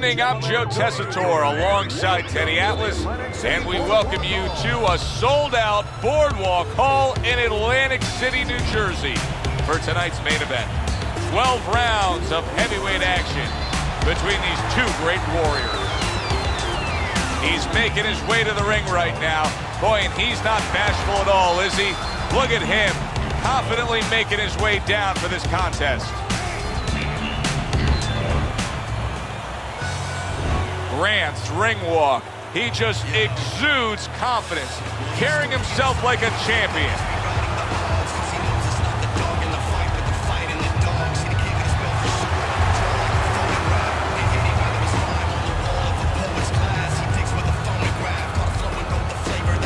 evening. I'm Joe Tessitore alongside Teddy Atlas, and we welcome you to a sold-out Boardwalk Hall in Atlantic City, New Jersey for tonight's main event. 12 rounds of heavyweight action between these two great warriors. He's making his way to the ring right now. Boy, and he's not bashful at all, is he? Look at him, confidently making his way down for this contest. Grant's ring walk. He just exudes confidence, carrying himself like a champion.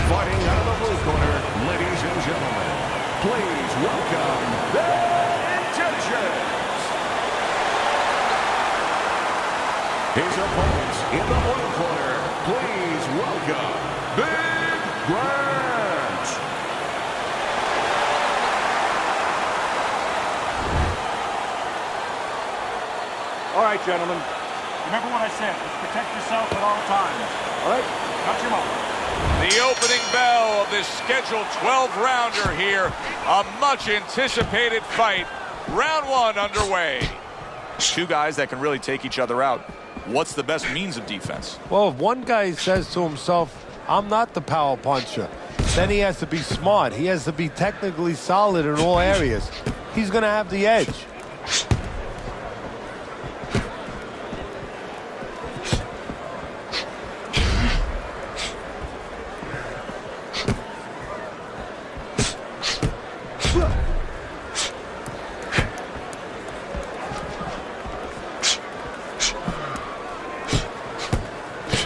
Fighting out of the blue corner, ladies and gentlemen, please welcome the Egyptians. His opponents in the blue corner, please welcome Big Grant. All right, gentlemen. Remember what I said. Just protect yourself at all times. All right? Cut your mouth. The opening bell of this scheduled 12-rounder here. A much-anticipated fight. Round one underway. Two guys that can really take each other out. What's the best means of defense? Well, if one guy says to himself, I'm not the power puncher, then he has to be smart. He has to be technically solid in all areas. He's going to have the edge.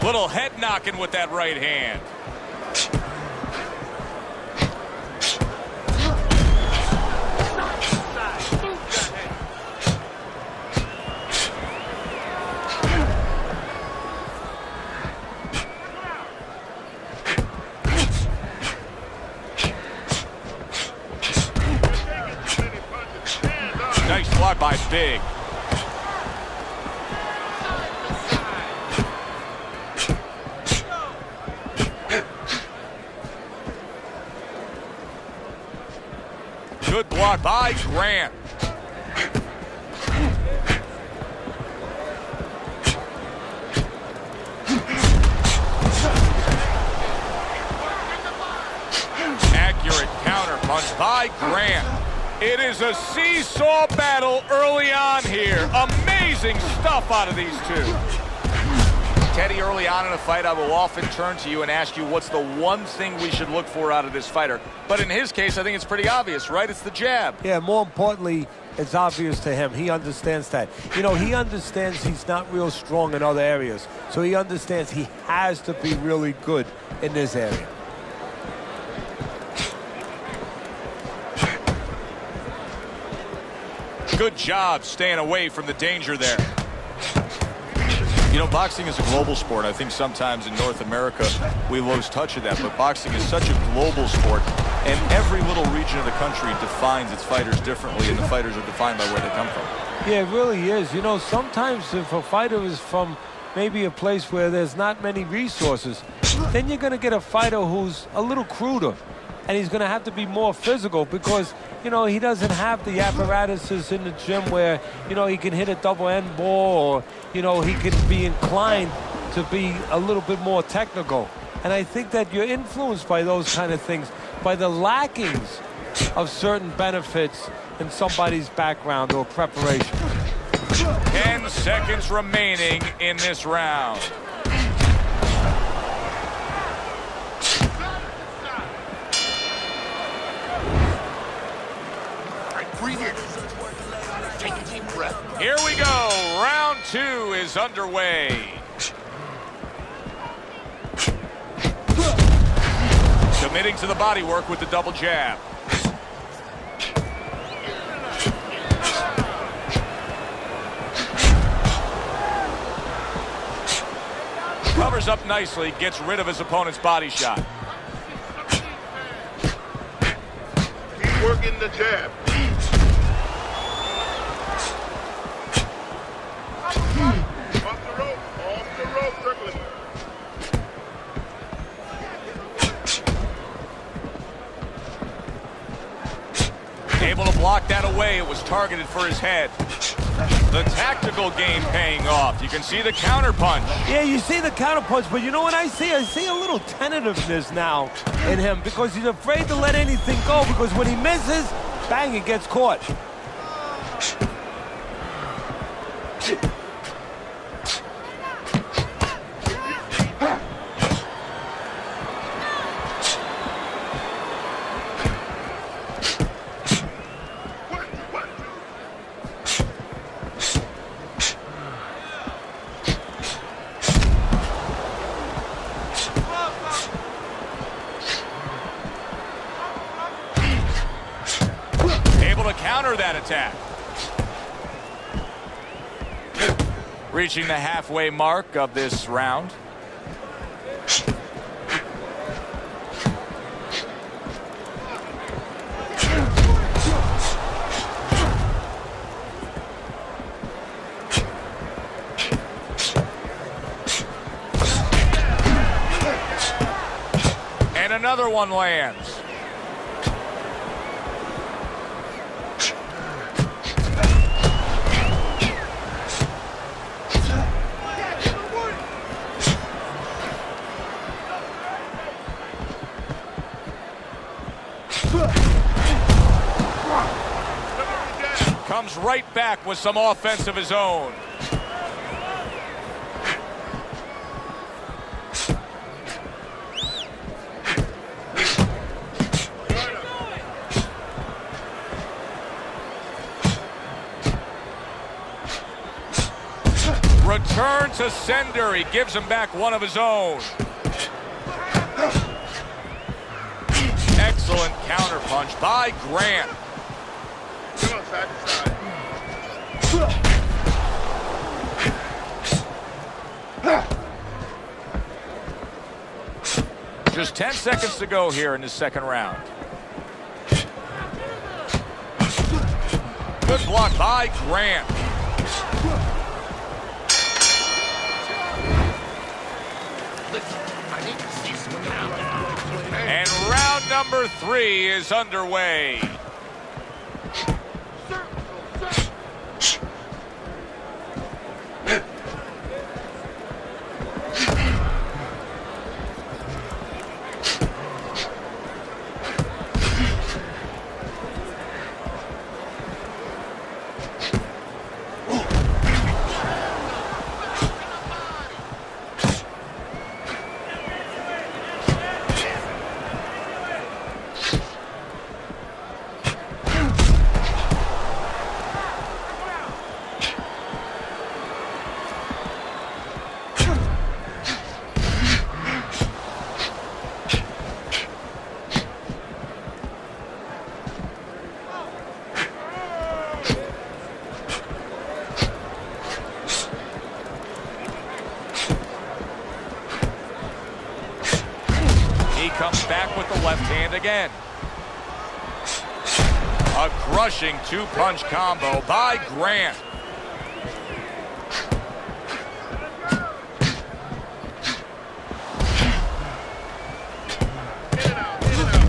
Little head knocking with that right hand. Nice block by Big. Good block by Grant. Accurate counter punch by Grant. It is a seesaw battle early on here. Amazing stuff out of these two. Teddy, early on in a fight, I will often turn to you and ask you what's the one thing we should look for out of this fighter. But in his case, I think it's pretty obvious, right? It's the jab. Yeah, more importantly, it's obvious to him. He understands that. You know, he understands he's not real strong in other areas. So he understands he has to be really good in this area. Good job staying away from the danger there. You know, boxing is a global sport. I think sometimes in North America we lose touch of that, but boxing is such a global sport, and every little region of the country defines its fighters differently, and the fighters are defined by where they come from. Yeah, it really is. You know, sometimes if a fighter is from maybe a place where there's not many resources, then you're going to get a fighter who's a little cruder, and he's going to have to be more physical because, you know, he doesn't have the apparatuses in the gym where, you know, he can hit a double end ball or, you know, he can be inclined to be a little bit more technical. And I think that you're influenced by those kind of things, by the lackings of certain benefits in somebody's background or preparation. 10 seconds remaining in this round. Take a deep breath. Here we go. Round two is underway. Committing to the body work with the double jab. Covers up nicely, gets rid of his opponent's body shot. Keep working the jab. Off the rope. away, it was targeted for his head. The tactical game paying off. You can see the counter punch. Yeah, you see the counter punch, but you know what I see? I see a little tentativeness now in him because he's afraid to let anything go, because when he misses, bang, it gets caught. Counter that attack. Reaching the halfway mark of this round. And another one lands. Comes right back with some offense of his own. Return to sender. He gives him back one of his own. Excellent counter punch by Grant. Come on, side to side. Just 10 seconds to go here in the second round. Good block by Grant. And round number 3 is underway. Comes back with the left hand again. A crushing two-punch combo by Grant.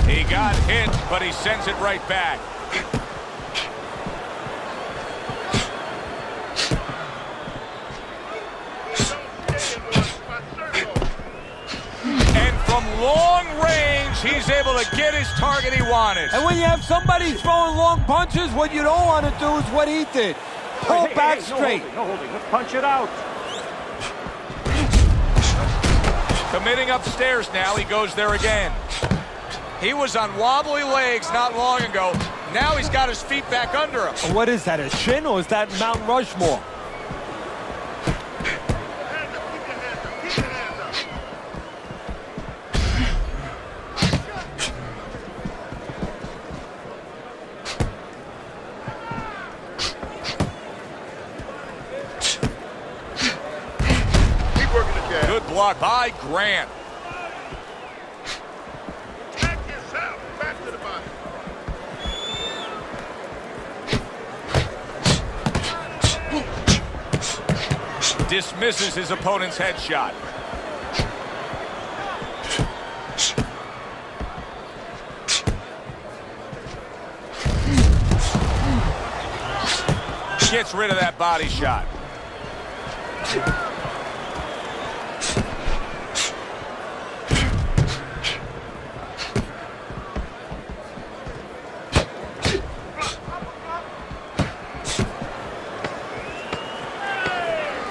He got hit, but he sends it right back. From long range, he's able to get his target he wanted. And when you have somebody throwing long punches, what you don't want to do is what he did. Pull back straight. No holding. Let's punch it out. Committing upstairs now, he goes there again. He was on wobbly legs not long ago. Now he's got his feet back under him. What is that, a shin, or is that Mount Rushmore? Good block by Grant. Back yourself. Back to the body. Dismisses his opponent's headshot. Gets rid of that body shot.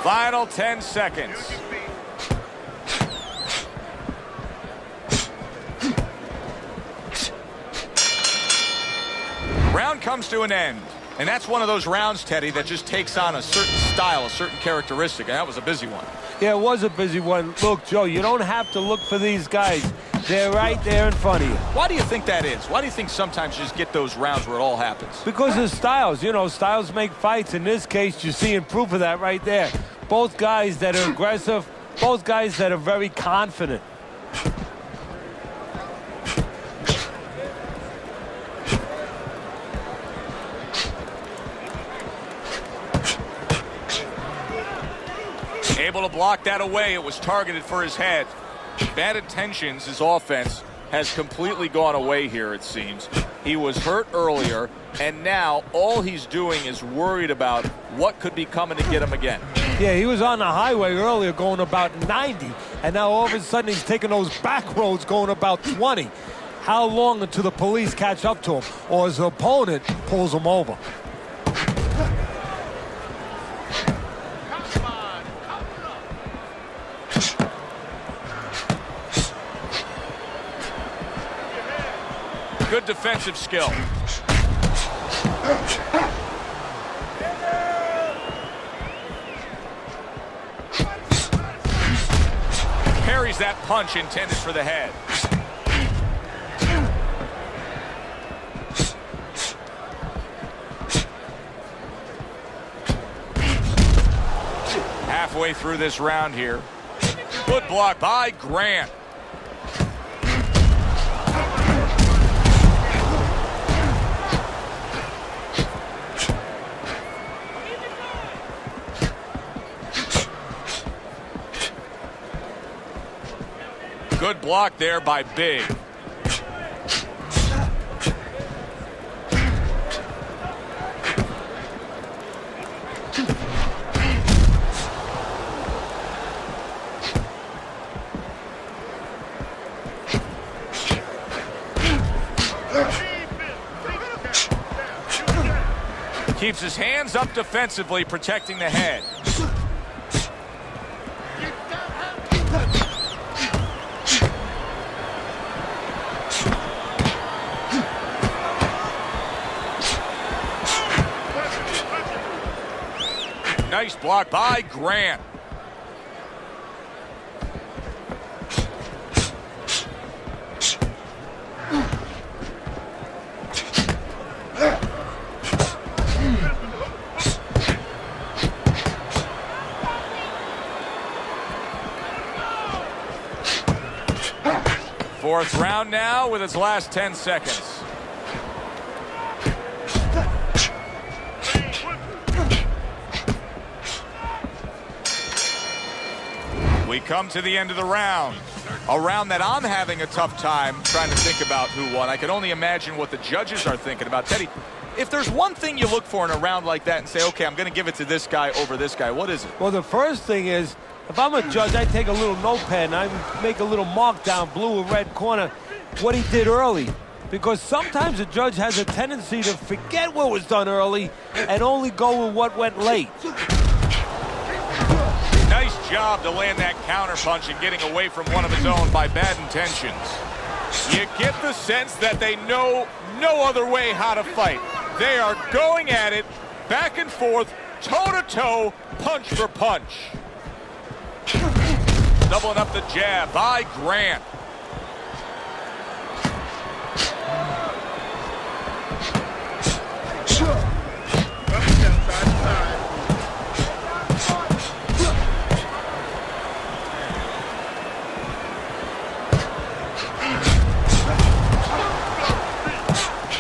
Final 10 seconds. Round comes to an end. And that's one of those rounds, Teddy, that just takes on a certain style, a certain characteristic. And that was a busy one. Yeah, it was a busy one. Look, Joe, you don't have to look for these guys. They're right there in front of you. Why do you think that is? Why do you think sometimes you just get those rounds where it all happens? Because of styles. You know, styles make fights. In this case, you're seeing proof of that right there. Both guys that are aggressive, both guys that are very confident. Able to block that away. It was targeted for his head. Bad intentions, his offense has completely gone away here, it seems. He was hurt earlier, and now all he's doing is worried about what could be coming to get him again. Yeah, he was on the highway earlier going about 90, and now all of a sudden he's taking those back roads going about 20. How long until the police catch up to him or his opponent pulls him over? Good defensive skill. Parries that punch intended for the head. Halfway through this round here. Good block by Grant. Good block there by Big. Keeps his hands up defensively, protecting the head. Nice block by Grant. Fourth round now with its last 10 seconds. We come to the end of the round. A round that I'm having a tough time trying to think about who won. I can only imagine what the judges are thinking about. Teddy, if there's one thing you look for in a round like that and say, okay, I'm going to give it to this guy over this guy, what is it? Well, the first thing is, if I'm a judge, I take a little notepad and I make a little mark down blue or red corner what he did early. Because sometimes a judge has a tendency to forget what was done early and only go with what went late. Nice job to land that counter punch and getting away from one of his own by bad intentions. You get the sense that they know no other way how to fight. They are going at it, back and forth, toe-to-toe, punch for punch. Doubling up the jab by Grant.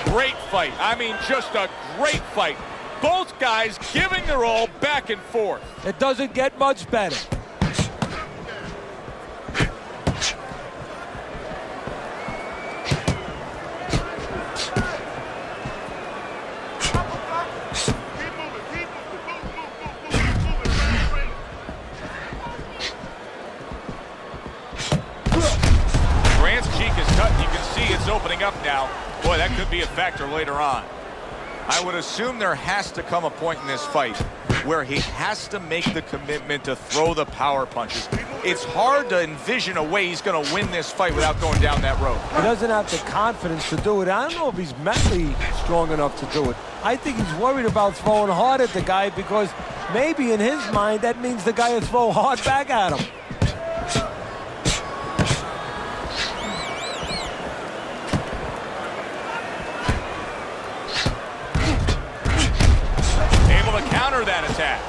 Great fight. I mean, just a great fight. Both guys giving their all back and forth. It doesn't get much better. opening up now. Boy, that could be a factor later on. I would assume there has to come a point in this fight where he has to make the commitment to throw the power punches. It's hard to envision a way he's going to win this fight without going down that road. He doesn't have the confidence to do it. I don't know if he's mentally strong enough to do it. I think he's worried about throwing hard at the guy because maybe in his mind that means the guy will throw hard back at him. Able to counter that attack.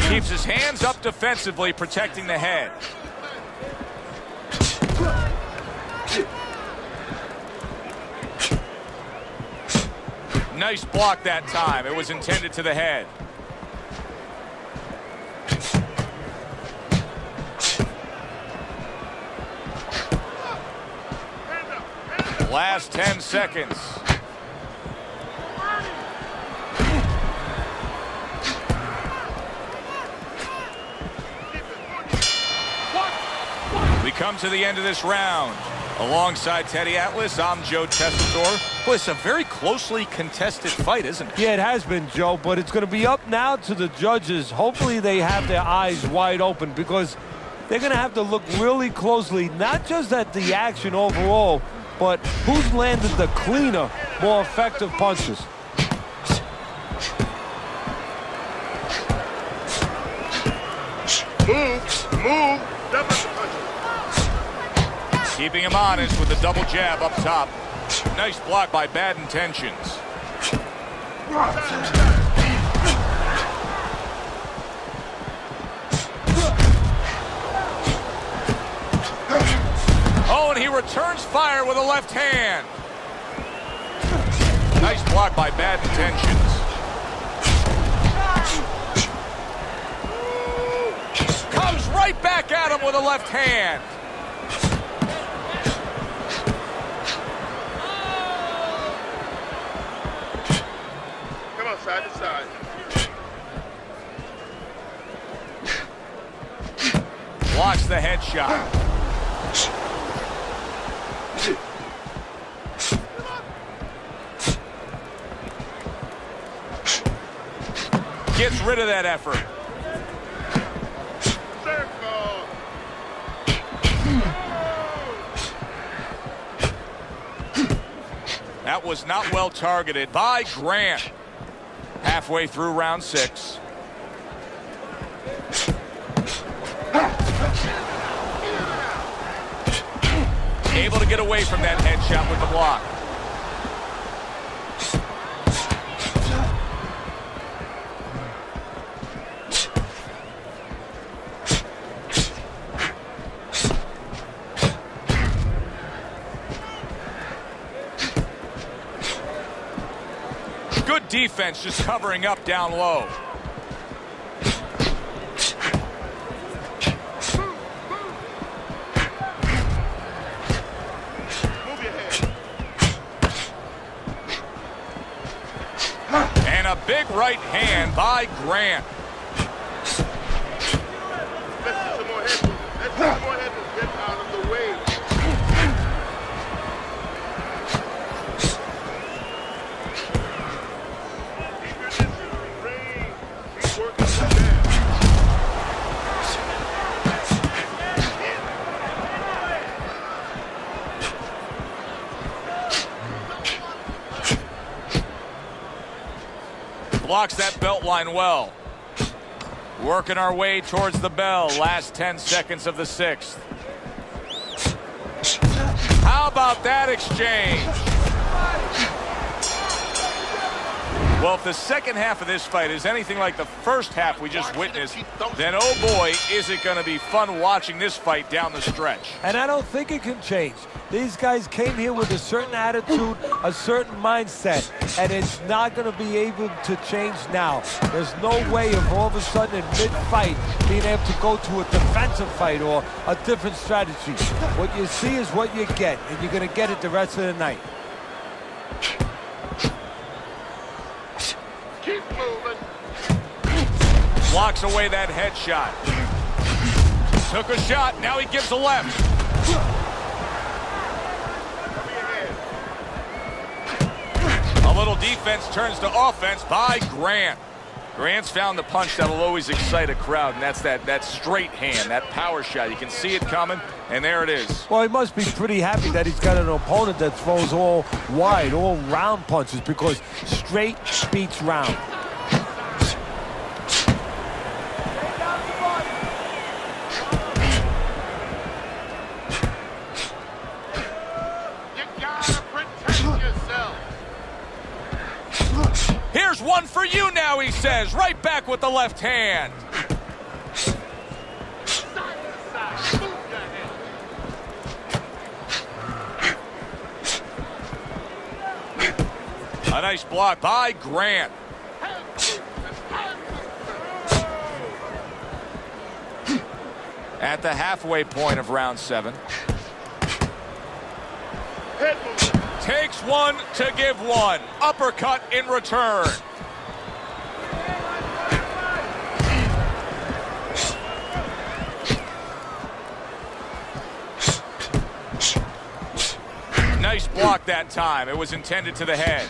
Keeps his hands up defensively, protecting the head. Nice block that time. It was intended to the head. Last 10 seconds. We come to the end of this round. Alongside Teddy Atlas, I'm Joe Tessitore. Boy, it's a very closely contested fight, isn't it? Yeah, it has been, Joe, but it's going to be up now to the judges. Hopefully they have their eyes wide open because they're going to have to look really closely, not just at the action overall, but who's landed the cleaner, more effective punches. Move. Double punch. Keeping him honest with the double jab up top. Nice block by Bad Intentions. Oh, and he returns fire with a left hand. Nice block by Bad Intentions. Comes right back at him with a left hand. Side to side. Blocks the headshot. Gets rid of that effort. Circle. That was not well targeted by Grant. Halfway through round 6. Able to get away from that headshot with the block. Good defense, just covering up down low. Move your head. And a big right hand by Grant. Let's get some more head. Let's get some more head to get out of the way. Blocks that belt line well. Working our way towards the bell. Last 10 seconds of the 6th. How about that exchange? Well, if the second half of this fight is anything like the first half we just witnessed, then oh boy, is it going to be fun watching this fight down the stretch. And I don't think it can change. These guys came here with a certain attitude, a certain mindset, and it's not going to be able to change now. There's no way of all of a sudden in mid-fight being able to go to a defensive fight or a different strategy. What you see is what you get, and you're going to get it the rest of the night. Keep moving. Blocks away that headshot. Took a shot, now he gives a left. A little defense turns to offense by Grant. Grant's found the punch that'll always excite a crowd, and that's that straight hand, that power shot. You can see it coming, and there it is. Well, he must be pretty happy that he's got an opponent that throws all wide, all round punches, because straight beats round. You gotta protect yourself. Here's one for you now, he says, right back with the left hand. Side to side. Move your head. A nice block by Grant. Hand movement. Hand movement. At the halfway point of round 7. Head movement. Takes one to give one. Uppercut in return. Nice block that time. It was intended to the head.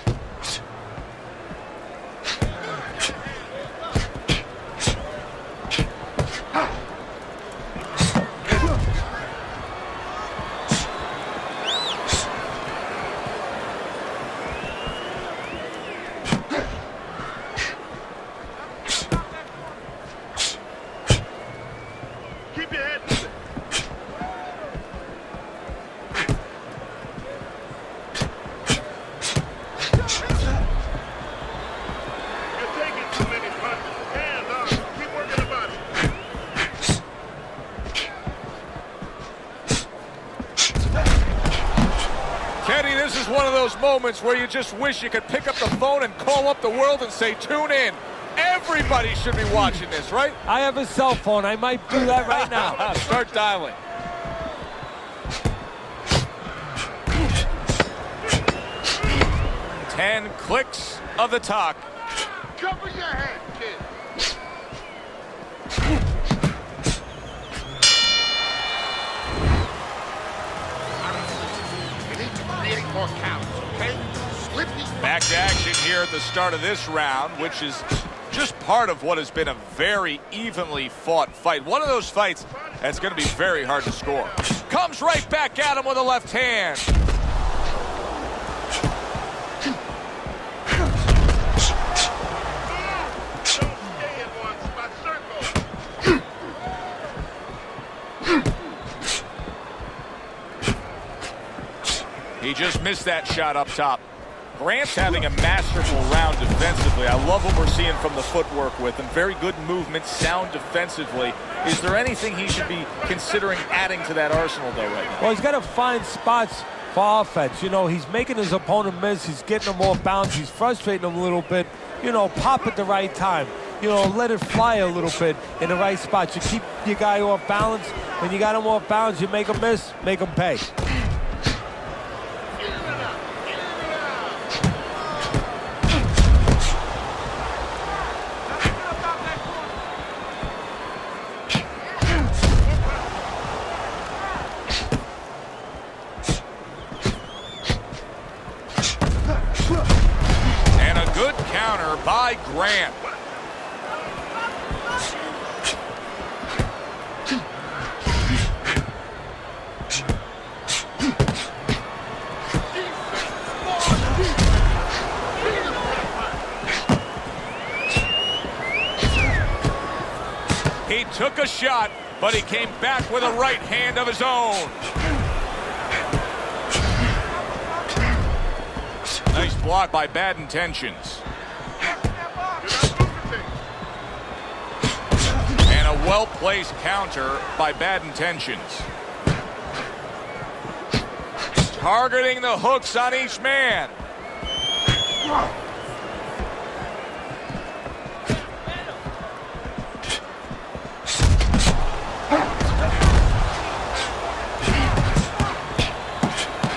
Keep your head moving. You're taking too many punches. Hands up. Keep working the body. Teddy, this is one of those moments where you just wish you could pick up the phone and call up the world and say, tune in. Everybody should be watching this, right? I have a cell phone. I might do that right now. Start dialing. Ten clicks of the talk. Cover your head, kid. You need to create more counts, okay? Slip these Back to action here at the start of this round, which is just part of what has been a very evenly fought fight. One of those fights that's going to be very hard to score. Comes right back at him with a left hand. Don't stay in one spot. Circle. He just missed that shot up top. Grant's having a masterful round defensively. I love what we're seeing from the footwork with him. Very good movement, sound defensively. Is there anything he should be considering adding to that arsenal, though, right now? Well, he's got to find spots for offense. You know, he's making his opponent miss. He's getting him off balance. He's frustrating him a little bit. You know, pop at the right time. You know, let it fly a little bit in the right spot. You keep your guy off balance. When you got him off balance, you make him miss, make him pay. And a good counter by Grant. He took a shot, but he came back with a right hand of his own. Nice block by Bad Intentions. well-placed counter by Bad Intentions. Targeting the hooks on each man.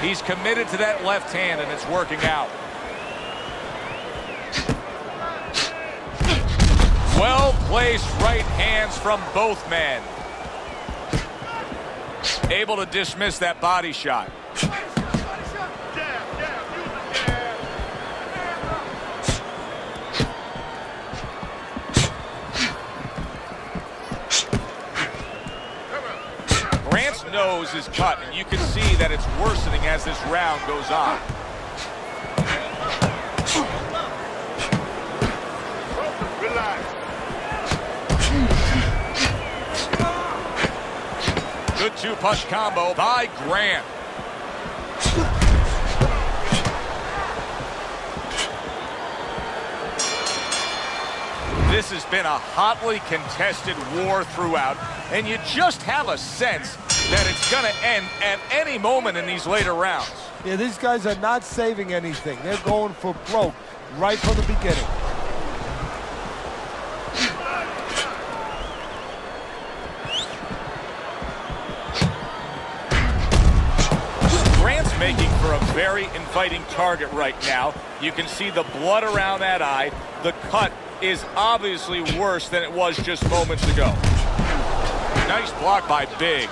He's committed to that left hand, and it's working out. Well-placed right hands from both men. Able to dismiss that body shot. Grant's nose is cut, and you can see that it's worsening as this round goes on. Relax. Good two-punch combo by Grant. This has been a hotly contested war throughout, and you just have a sense that it's going to end at any moment in these later rounds. Yeah, these guys are not saving anything. They're going for broke right from the beginning. Grant's making for a very inviting target right now. You can see the blood around that eye. The cut is obviously worse than it was just moments ago. Nice block by Big.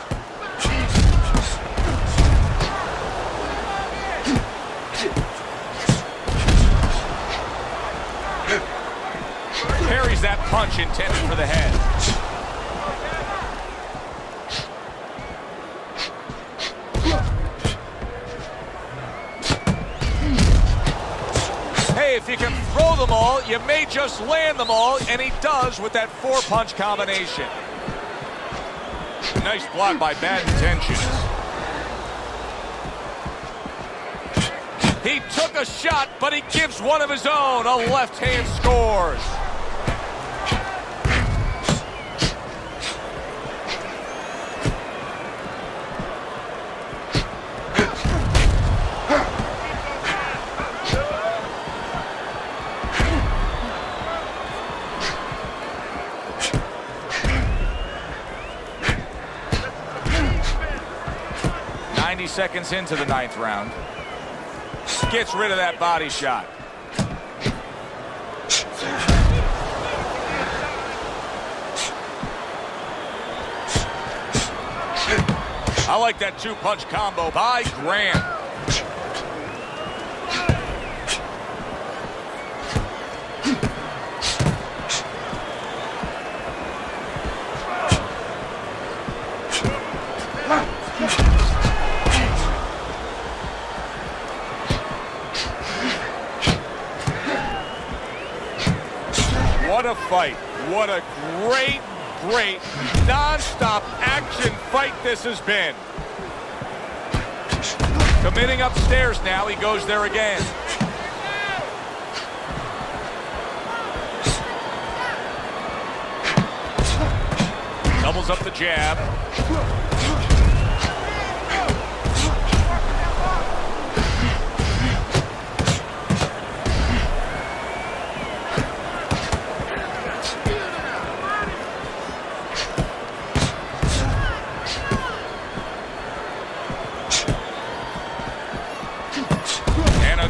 Parries that punch intended for the head. Hey, if you can throw them all, you may just land them all, and he does with that four-punch combination. Nice block by Bad Intentions. He took a shot, but he gives one of his own. A left hand scores. Seconds into the ninth round. Gets rid of that body shot. I like that two-punch combo by Grant. What a fight. What a great, great, non-stop action fight this has been. Committing upstairs now. He goes there again. Doubles up the jab.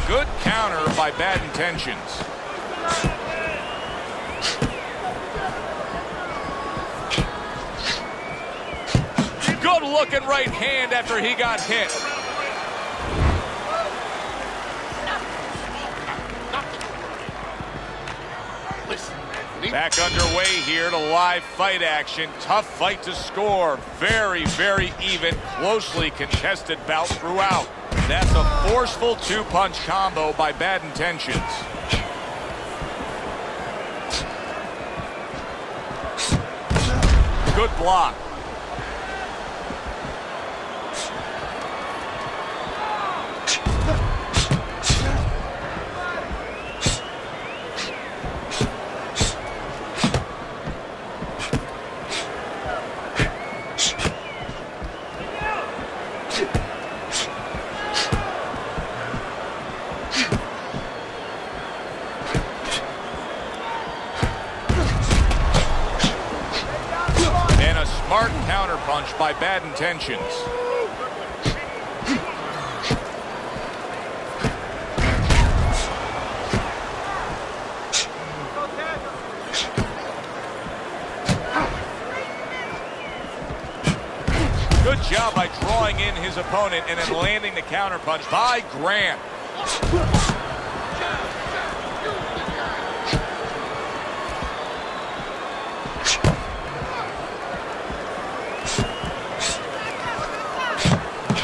Good counter by Bad Intentions. Good looking right hand after he got hit. Back underway here to live fight action. Tough fight to score. Very, very even, closely contested bout throughout. That's a forceful two-punch combo by Bad Intentions. Good block. Smart counterpunch by Bad Intentions. Good job by drawing in his opponent and then landing the counterpunch by Grant.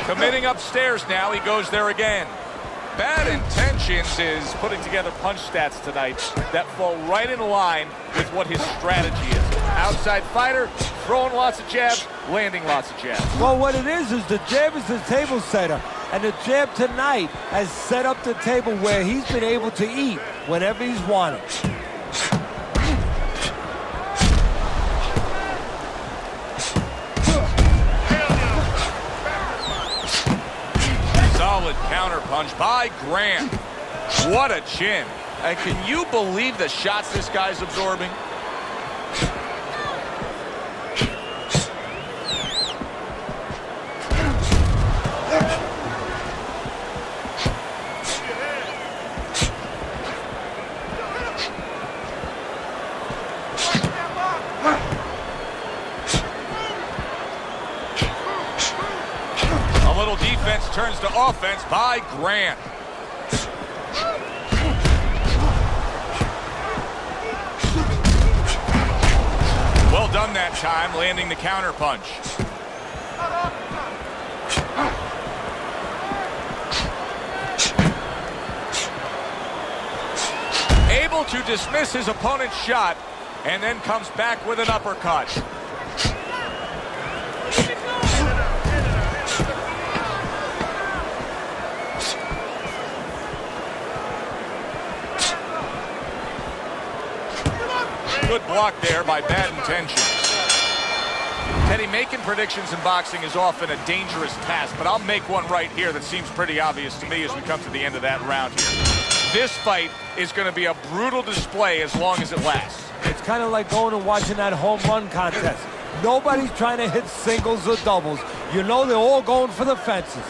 Committing upstairs now, he goes there again. Bad Intentions is putting together punch stats tonight that fall right in line with what his strategy is. Outside fighter, throwing lots of jabs, landing lots of jabs. Well, what it is the jab is the table setter. And the jab tonight has set up the table where he's been able to eat whenever he's wanted. Solid counterpunch by Grant. What a chin. And can you believe the shots this guy's absorbing? Defense turns to offense by Grant. Well done that time, landing the counterpunch. Able to dismiss his opponent's shot and then comes back with an uppercut. Good block there by Bad Intentions. Teddy, making predictions in boxing is often a dangerous task, but I'll make one right here that seems pretty obvious to me as we come to the end of that round here. This fight is going to be a brutal display as long as it lasts. It's kind of like going and watching that home run contest. Nobody's trying to hit singles or doubles. You know they're all going for the fences.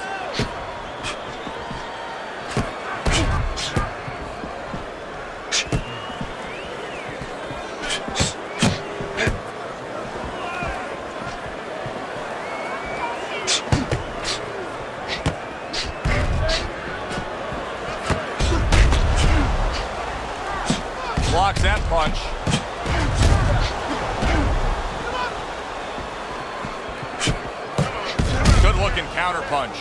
Blocks that punch. Good looking counter punch.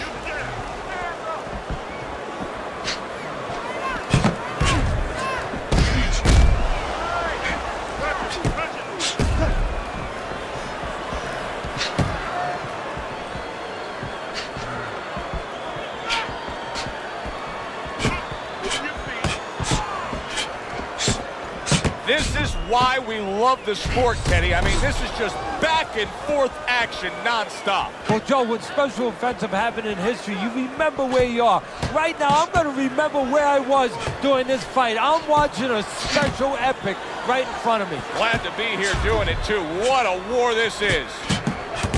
This is why we love the sport, Teddy. I mean, this is just back and forth action nonstop. Well, Joe, with special events have happened in history, you remember where you are. Right now, I'm going to remember where I was during this fight. I'm watching a special epic right in front of me. Glad to be here doing it, too. What a war this is.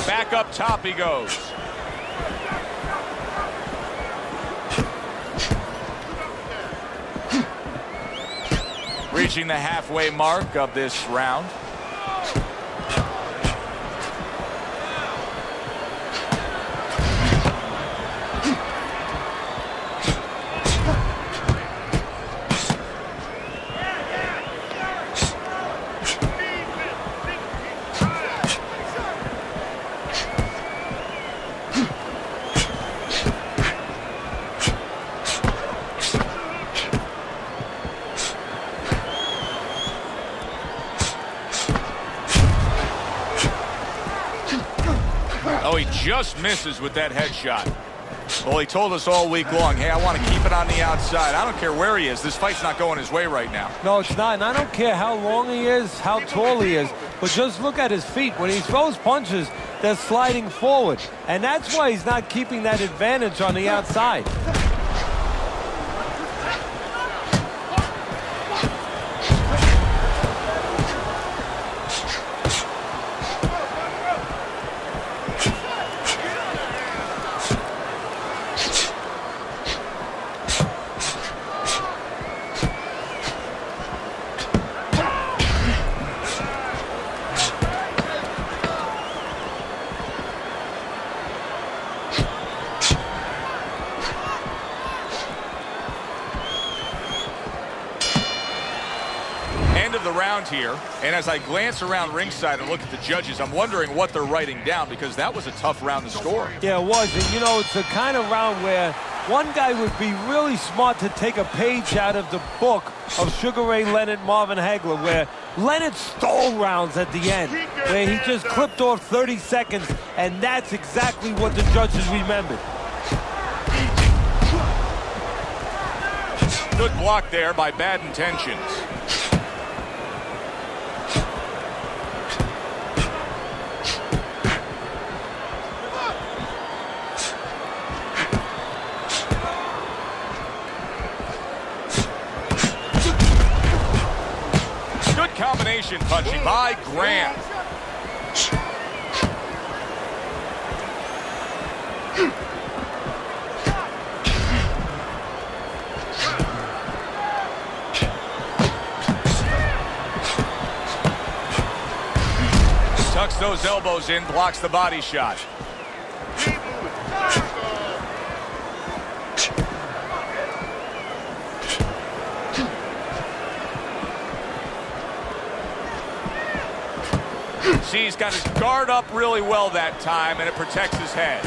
Back up top he goes. Reaching the halfway mark of this round. Oh, he just misses with that headshot. Well, he told us all week long, hey, I want to keep it on the outside. I don't care where he is. This fight's not going his way right now. No, it's not. And I don't care how long he is, how tall he is, but just look at his feet. When he throws punches, they're sliding forward. And that's why he's not keeping that advantage on the outside. end of the round here, and as I glance around ringside and look at the judges, I'm wondering what they're writing down, because that was a tough round to score. Yeah, it was. And, you know, it's the kind of round where one guy would be really smart to take a page out of the book of Sugar Ray Leonard, Marvin Hagler, where Leonard stole rounds at the end, where he just clipped off 30 seconds, and that's exactly what the judges remembered. Good block there by Bad Intentions. Good combination punching by Grant. Tucks those elbows in, blocks the body shot. See, he's got his guard up really well that time, and it protects his head.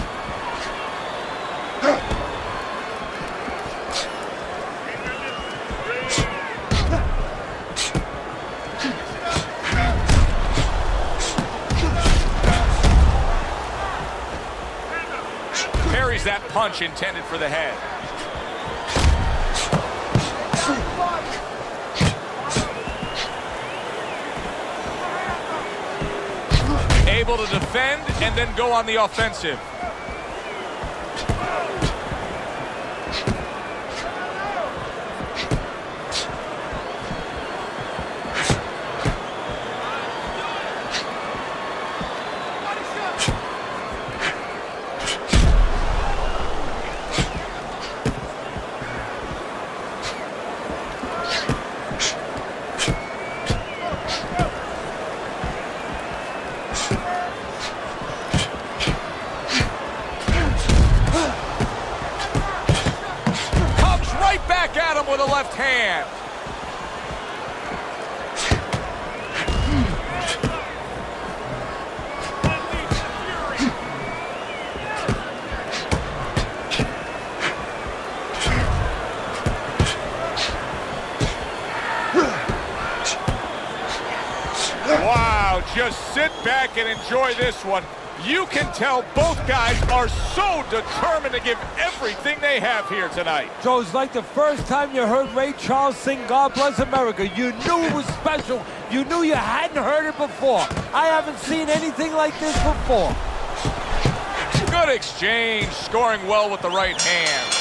Parries that punch intended for the head. Able to defend and then go on the offensive. With a left hand. Wow, just sit back and enjoy this one. You can tell both guys are so determined to give everything they have here tonight. So it's like the first time you heard Ray Charles sing God Bless America. You knew it was special. You knew you hadn't heard it before. I haven't seen anything like this before. Good exchange, scoring well with the right hand.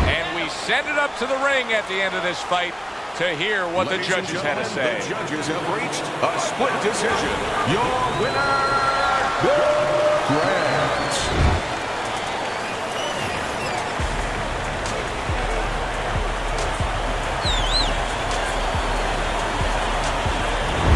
And we send it up to the ring at the end of this fight to hear what the judges had to say. The judges have reached a split decision. Your winner, Grant.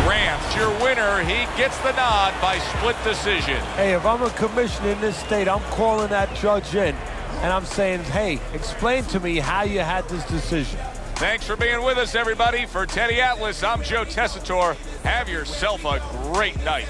Grant's your winner. He gets the nod by split decision. Hey, if I'm a commissioner in this state, I'm calling that judge in, and I'm saying, hey, explain to me how you had this decision. Thanks for being with us, everybody. For Teddy Atlas, I'm Joe Tessitore. Have yourself a great night.